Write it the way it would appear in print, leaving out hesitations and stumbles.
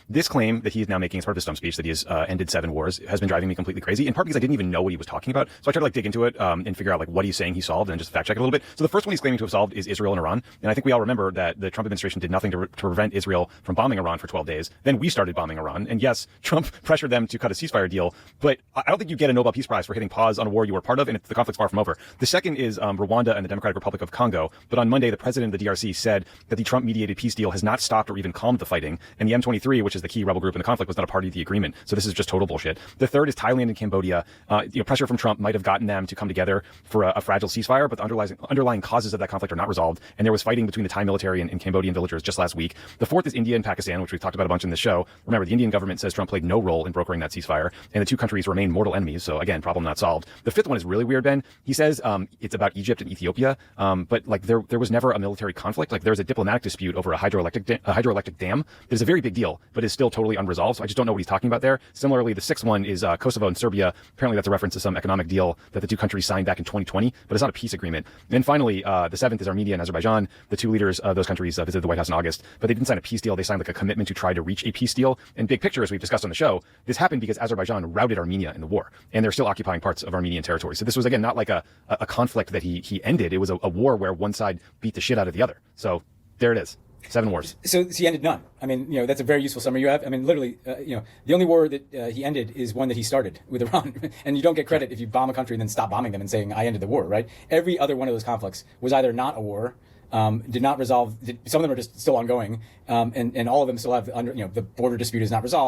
This claim that he is now making as part of his stump speech that he has ended 7 wars has been driving me completely crazy, in part because I didn't even know what he was talking about. So I tried to dig into it and figure out what he's saying he solved and just fact check it a little bit. So the first one he's claiming to have solved is Israel and Iran. And I think we all remember that the Trump administration did nothing to prevent Israel from bombing Iran for 12 days. Then we started bombing Iran. And yes, Trump pressured them to cut a ceasefire deal, but I don't think you get a Nobel Peace Prize for hitting pause on a war you were part of, and the conflict's far from over. The second is Rwanda and the Democratic Republic of Congo. But on Monday, the president of the DRC said that the Trump-mediated peace deal has not stopped or even calmed the fighting, and the M23, which is the key rebel group in the conflict, was not a party to the agreement. So this is just total bullshit. The third is Thailand and Cambodia. Pressure from Trump might have gotten them to come together for a fragile ceasefire, but the underlying causes of that conflict are not resolved, and there was fighting between the Thai military and Cambodian villagers just last week. The fourth is India and Pakistan, which we've talked about a bunch in this show. Remember, the Indian government says Trump played no role in brokering that ceasefire, and the two countries remain mortal enemies, so again, problem not solved. The fifth one is really weird, Ben. He says it's about Egypt and Ethiopia, but there was never a military conflict. There's a diplomatic dispute over a hydroelectric dam that is a very big deal, but is still totally unresolved, so I just don't know what he's talking about there. Similarly, the sixth one is Kosovo and Serbia. Apparently that's a reference to some economic deal that the two countries signed back in 2020, but it's not a peace agreement. And then finally, the seventh is Armenia and Azerbaijan. The two leaders of those countries visited the White House in August, but they didn't sign a peace deal. They signed a commitment to try to reach a peace deal. And big picture, as we've discussed on the show, this happened because Azerbaijan routed Armenia in the war, and they're still occupying parts of Armenian territory. So this was, again, not like a conflict that he ended. It was a war where one side beat the shit out of the other. So there it is. 7 wars. So he ended none. I mean, that's a very useful summary you have. I mean, literally, the only war that he ended is one that he started with Iran. And you don't get credit if you bomb a country and then stop bombing them and saying, I ended the war, right? Every other one of those conflicts was either not a war, did not resolve, some of them are just still ongoing, and all of them still have, the border dispute is not resolved.